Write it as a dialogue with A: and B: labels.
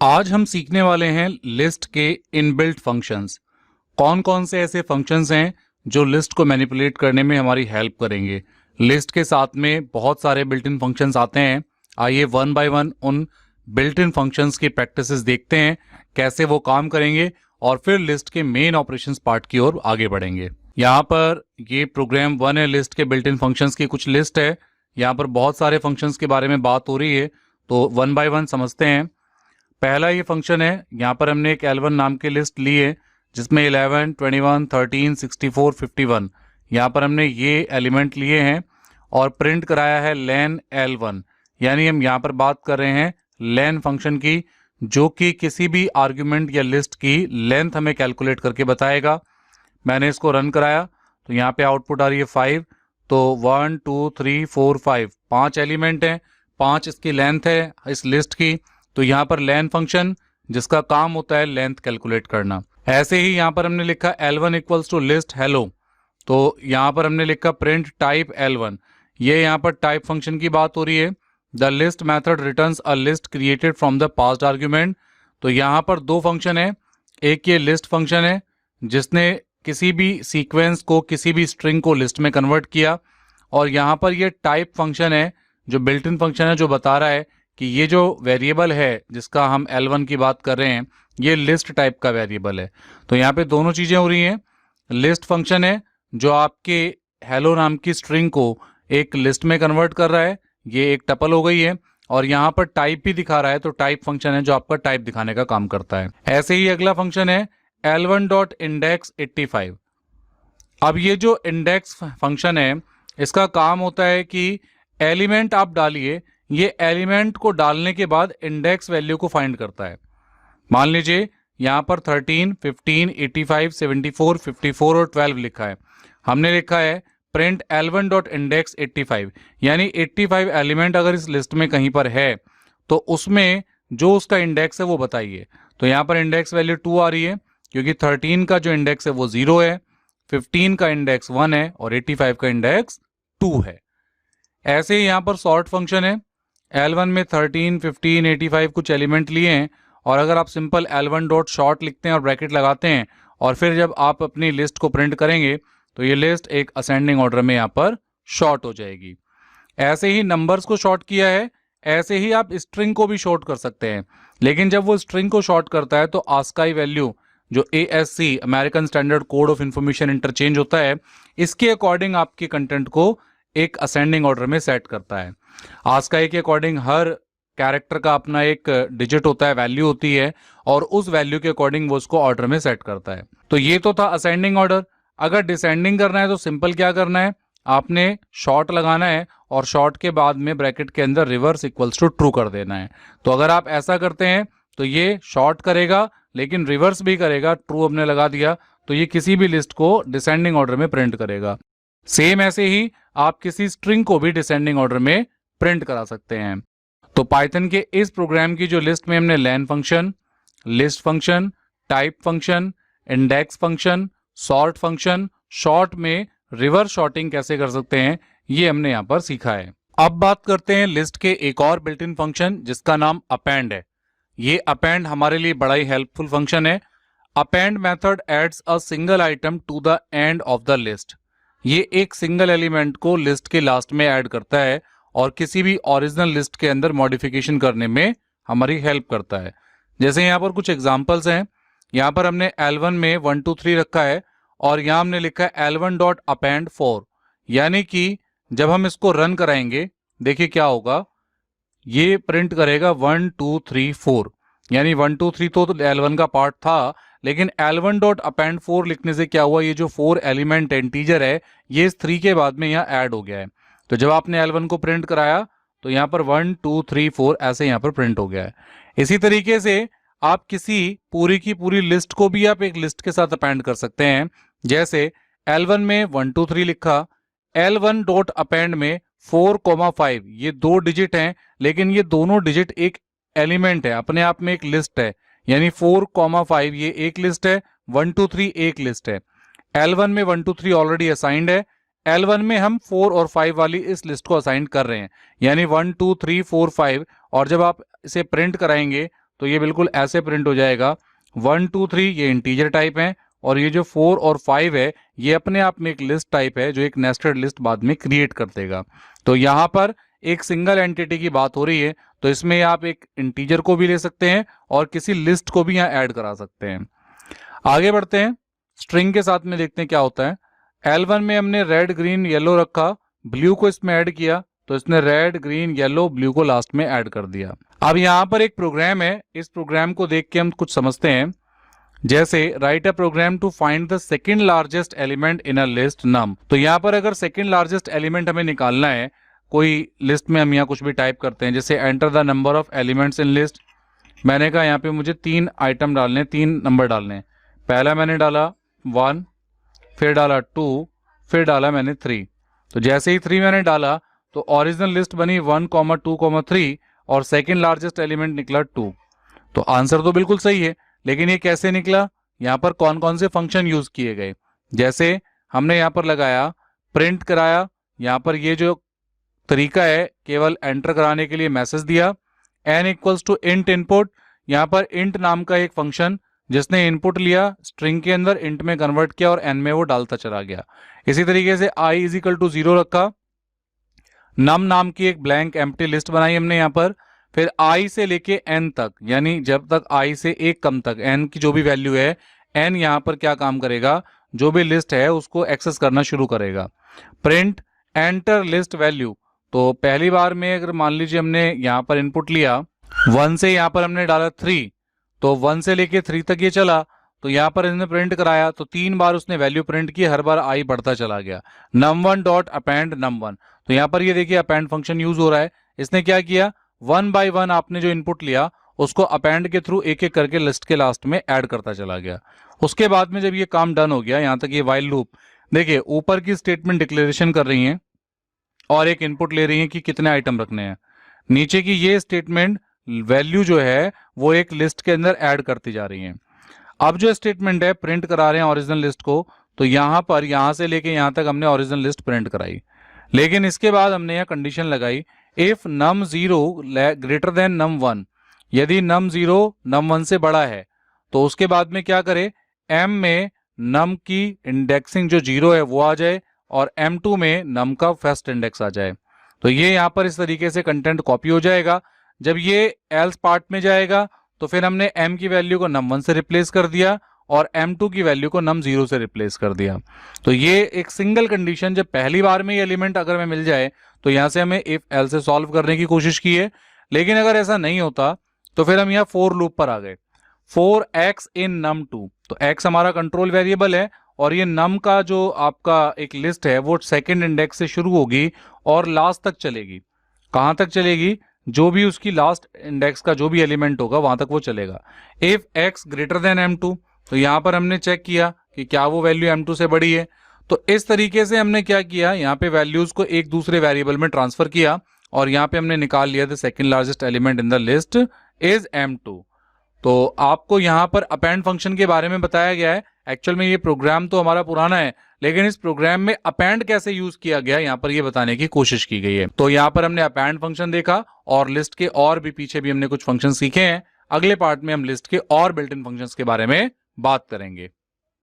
A: आज हम सीखने वाले हैं लिस्ट के इनबिल्ट फंक्शंस। कौन कौन से ऐसे फंक्शंस हैं जो लिस्ट को मैनिपुलेट करने में हमारी हेल्प करेंगे। लिस्ट के साथ में बहुत सारे बिल्ट इन फंक्शंस आते हैं। आइए वन बाय वन उन बिल्ट इन फंक्शंस की प्रैक्टिसेस देखते हैं, कैसे वो काम करेंगे और फिर लिस्ट के मेन ऑपरेशंस पार्ट की ओर आगे बढ़ेंगे। यहाँ पर ये प्रोग्राम 1 है, लिस्ट के बिल्ट इन फंक्शंस की कुछ लिस्ट है। यहाँ पर बहुत सारे फंक्शंस के बारे में बात हो रही है, तो वन बाय वन समझते हैं। पहला ये फंक्शन है, यहाँ पर हमने एक L1 नाम की लिस्ट ली है जिसमें 11, 21, 13, 64, 51 यहाँ पर हमने ये एलिमेंट लिए हैं और प्रिंट कराया है len L1। यानी हम यहाँ पर बात कर रहे हैं len फंक्शन की, जो कि किसी भी आर्ग्यूमेंट या लिस्ट की लेंथ हमें कैलकुलेट करके बताएगा। मैंने इसको रन कराया तो यहाँ पे आउटपुट आ रही है 5। तो 1, 2, 3, 4, 5 5 एलिमेंट हैं, 5 इसकी लेंथ है इस लिस्ट की। तो यहाँ पर len फंक्शन जिसका काम होता है लेंथ कैलकुलेट करना। ऐसे ही यहाँ पर हमने लिखा L1 equals to list hello, तो यहाँ पर हमने लिखा प्रिंट टाइप L1। ये यहाँ पर टाइप फंक्शन की बात हो रही है। The list method returns a list created from the past argument. तो यहाँ पर दो फंक्शन है, एक ये लिस्ट फंक्शन है जिसने किसी भी सीक्वेंस को, किसी भी स्ट्रिंग को लिस्ट में कन्वर्ट किया, और यहाँ पर ये टाइप फंक्शन है जो बिल्ट इन फंक्शन है, जो बता रहा है कि ये जो वेरिएबल है जिसका हम L1 की बात कर रहे हैं ये लिस्ट टाइप का वेरिएबल है। तो यहाँ पे दोनों चीज़ें हो रही हैं। लिस्ट फंक्शन है जो आपके हेलो नाम की स्ट्रिंग को एक लिस्ट में कन्वर्ट कर रहा है, ये एक टपल हो गई है, और यहाँ पर टाइप भी दिखा रहा है, तो टाइप फंक्शन है जो आपका टाइप दिखाने का काम करता है। ऐसे ही अगला फंक्शन है L1.index85। अब ये जो इंडेक्स फंक्शन है इसका काम होता है कि एलिमेंट आप डालिए, ये एलिमेंट को डालने के बाद इंडेक्स वैल्यू को फाइंड करता है। मान लीजिए यहाँ पर 13, 15, 85, 74, 54 और 12 लिखा है। हमने लिखा है प्रिंट L1.index85, यानी 85 एलिमेंट अगर इस लिस्ट में कहीं पर है तो उसमें जो उसका इंडेक्स है वो बताइए। तो यहाँ पर इंडेक्स वैल्यू 2 आ रही है क्योंकि 13 का जो इंडेक्स है वो 0 है, 15 का इंडेक्स 1 है और 85 का इंडेक्स 2 है। ऐसे ही यहाँ पर सॉर्ट फंक्शन है। L1 में 13, 15, 85 कुछ एलिमेंट लिए हैं, और अगर आप सिंपल L1 डॉट शॉर्ट लिखते हैं और ब्रैकेट लगाते हैं और फिर जब आप अपनी लिस्ट को प्रिंट करेंगे तो ये लिस्ट एक असेंडिंग ऑर्डर में यहाँ पर शॉर्ट हो जाएगी। ऐसे ही नंबर्स को शॉर्ट किया है, ऐसे ही आप स्ट्रिंग को भी शॉर्ट कर सकते हैं। लेकिन जब वो स्ट्रिंग को शॉर्ट करता है तो आस्काई वैल्यू जो ASC American standard code of information interchange होता है, इसके अकॉर्डिंग आपके कंटेंट को एक असेंडिंग ऑर्डर में सेट करता है। आस्काई के अकॉर्डिंग हर कैरेक्टर का अपना एक डिजिट होता है, वैल्यू होती है, और उस वैल्यू के अकॉर्डिंग वो उसको ऑर्डर में सेट करता है। तो ये तो था असेंडिंग ऑर्डर। अगर डिसेंडिंग करना है तो सिंपल क्या करना है, आपने शॉर्ट लगाना है और शॉर्ट के बाद में ब्रैकेट के अंदर रिवर्स इक्वल्स टू ट्रू कर देना है। तो अगर आप ऐसा करते हैं तो ये शॉर्ट करेगा लेकिन रिवर्स भी करेगा। ट्रू हमने लगा दिया तो ये किसी भी लिस्ट को डिसेंडिंग ऑर्डर में प्रिंट करेगा। सेम ऐसे ही आप किसी स्ट्रिंग को भी डिसेंडिंग ऑर्डर में प्रिंट करा सकते हैं। तो पाइथन के इस प्रोग्राम की जो लिस्ट में हमने len function, list function, type function, index function, sort function, short में रिवर्स शॉर्टिंग कैसे कर सकते हैं, ये हमने यहाँ पर सीखा है। अब बात करते हैं लिस्ट के एक और बिल्ट इन फंक्शन जिसका नाम अपेंड है। ये अपेंड हमारे लिए बड़ा ही हेल्पफुल फंक्शन है। Append method adds a single item to the end of the list. ये एक सिंगल एलिमेंट को लिस्ट के लास्ट में ऐड करता है और किसी भी ओरिजिनल लिस्ट के अंदर मॉडिफिकेशन करने में हमारी हेल्प करता है। जैसे यहाँ पर कुछ एग्जांपल्स हैं। यहाँ पर हमने L1 में 1, 2, 3 रखा है और यहाँ हमने लिखा है L1.append4, यानी कि जब हम इसको रन कराएंगे देखिए क्या होगा, ये प्रिंट करेगा 1, 2, 3, 4, यानी 1, 2, 3 तो L1 का पार्ट था, लेकिन L1.append4 लिखने से क्या हुआ, ये जो 4 एलिमेंट इंटीजर है ये इस 3 के बाद में यहाँ ऐड हो गया है। तो जब आपने L1 को प्रिंट कराया तो यहाँ पर 1, 2, 3, 4 ऐसे यहाँ पर प्रिंट हो गया है। इसी तरीके से आप किसी पूरी की पूरी लिस्ट को भी आप एक लिस्ट के साथ अपेंड कर सकते हैं। जैसे L1 में 1, 2, 3 लिखा, L1 डॉट अपेंड में 4, 5 ये 2 डिजिट हैं, लेकिन ये दोनों डिजिट एक एलिमेंट है, अपने आप में एक लिस्ट है, यानी 4, 5 ये एक लिस्ट है, 1, 2, 3 एक लिस्ट है। L1 में 1, 2, 3 ऑलरेडी असाइंड है, L1 में हम 4 और 5 वाली इस लिस्ट को असाइन कर रहे हैं, यानी 1, 2, 3, 4, 5, और जब आप इसे प्रिंट कराएंगे तो ये बिल्कुल ऐसे प्रिंट हो जाएगा 1 2 3 ये इंटीजर टाइप है, और ये जो 4 और 5 है ये अपने आप में एक लिस्ट टाइप है जो एक नेस्टेड लिस्ट बाद में क्रिएट कर देगा। तो यहाँ पर एक सिंगल एंटिटी की बात हो रही है, तो इसमें आप एक इंटीजर को भी ले सकते हैं और किसी लिस्ट को भी यहाँ ऐड करा सकते हैं। आगे बढ़ते हैं, स्ट्रिंग के साथ में देखते हैं क्या होता है। L1 में हमने रेड ग्रीन येलो रखा, ब्लू को इसमें ऐड किया, तो इसने रेड ग्रीन येलो ब्लू को लास्ट में ऐड कर दिया। अब यहाँ पर एक प्रोग्राम है, इस प्रोग्राम को देख के हम कुछ समझते हैं। जैसे write a program to find the second largest element in a list num. तो यहाँ पर अगर सेकंड लार्जेस्ट एलिमेंट हमें निकालना है कोई लिस्ट में, हम यहाँ कुछ भी टाइप करते हैं, जैसे enter the number of elements in list. मैंने कहा यहाँ पे मुझे 3 आइटम डालने हैं, 3 नंबर डालने हैं। पहला मैंने डाला 1, फिर डाला 2, फिर डाला मैंने 3। तो जैसे ही 3 मैंने डाला तो ओरिजिनल लिस्ट बनी 1, 2, 3 और सेकंड लार्जेस्ट एलिमेंट निकला 2। तो आंसर तो बिल्कुल सही है, लेकिन ये कैसे निकला? यहाँ पर कौन कौन से फंक्शन यूज किए गए? जैसे हमने यहाँ पर लगाया प्रिंट कराया, यहाँ पर ये जो तरीका है केवल एंटर कराने के लिए मैसेज दिया। n equals to int input, यहाँ पर इंट नाम का एक फंक्शन जिसने इनपुट लिया स्ट्रिंग के अंदर, इंट में कन्वर्ट किया और n में वो डालता चला गया। इसी तरीके से i इज इक्वल टू 0 रखा, नम नाम की एक ब्लैंक एम्प्टी लिस्ट बनाई हमने यहाँ पर, फिर i से लेके n तक, यानी जब तक i से 1 कम तक n की जो भी वैल्यू है, n यहाँ पर क्या काम करेगा, जो भी लिस्ट है उसको एक्सेस करना शुरू करेगा। प्रिंट एंटर लिस्ट वैल्यू, तो पहली बार में अगर मान लीजिए हमने यहाँ पर इनपुट लिया 1 से, यहाँ पर हमने डाला 3, तो 1 से लेके 3 तक ये चला, तो यहाँ पर इसने प्रिंट कराया तो 3 बार उसने वैल्यू प्रिंट की, हर बार i बढ़ता चला गया। num1 डॉट अपेंड num1, तो यहाँ पर ये देखिए अपेंड फंक्शन यूज हो रहा है। इसने क्या किया, 1 बाय 1 आपने जो इनपुट लिया उसको अपेंड के थ्रू एक एक करके लिस्ट के लास्ट में ऐड करता चला गया। उसके बाद में जब ये काम डन हो गया, यहाँ तक ये व्हाइल लूप, देखिए ऊपर की स्टेटमेंट डिक्लेरेशन कर रही है और एक इनपुट ले रही है कि कितने आइटम रखने हैं, नीचे की ये स्टेटमेंट वैल्यू जो है वो एक लिस्ट के अंदर ऐड करती जा रही है। अब जो स्टेटमेंट है प्रिंट करा रहे हैं ओरिजिनल लिस्ट को, तो यहाँ पर यहाँ से लेके यहाँ तक हमने ओरिजिनल लिस्ट प्रिंट कराई, लेकिन इसके बाद हमने यहाँ कंडीशन लगाई if num0 greater than num1, यदि num0 num1 से बड़ा है तो उसके बाद में क्या करे, m में num की इंडेक्सिंग जो 0 है वो आ जाए और m2 में num का फर्स्ट इंडेक्स आ जाए। तो ये यहाँ पर इस तरीके से कंटेंट कॉपी हो जाएगा। जब ये एल्स पार्ट में जाएगा तो फिर हमने m की वैल्यू को num1 से रिप्लेस कर दिया और m2 की वैल्यू को num0 से रिप्लेस कर दिया। तो ये एक सिंगल कंडीशन, जब पहली बार में ये एलिमेंट अगर हमें मिल जाए तो यहाँ से हमें इफ एल्स से सॉल्व करने की कोशिश की है, लेकिन अगर ऐसा नहीं होता तो फिर हम यहाँ फॉर लूप पर आ गए। फॉर x इन num2, तो x हमारा कंट्रोल वेरिएबल है और ये num का जो आपका एक लिस्ट है वो सेकंड इंडेक्स से शुरू होगी और लास्ट तक चलेगी। कहाँ तक चलेगी? जो भी उसकी लास्ट इंडेक्स का जो भी एलिमेंट होगा वहां तक वो चलेगा। If x greater than m2, तो यहाँ पर हमने चेक किया कि क्या वो वैल्यू m2 से बड़ी है। तो इस तरीके से हमने क्या किया, यहाँ पे वैल्यूज को एक दूसरे वेरिएबल में ट्रांसफर किया और यहाँ पे हमने निकाल लिया the second largest element in the list is m2। तो आपको यहाँ पर अपेंड फंक्शन के बारे में बताया गया है। एक्चुअल में ये प्रोग्राम तो हमारा पुराना है, लेकिन इस प्रोग्राम में अपेंड कैसे यूज किया गया यहाँ पर ये बताने की कोशिश की गई है। तो यहाँ पर हमने अपेंड फंक्शन देखा और लिस्ट के और भी पीछे भी हमने कुछ फंक्शन सीखे हैं। अगले पार्ट में हम लिस्ट के और बिल्ट इन फंक्शंस के बारे में बात करेंगे।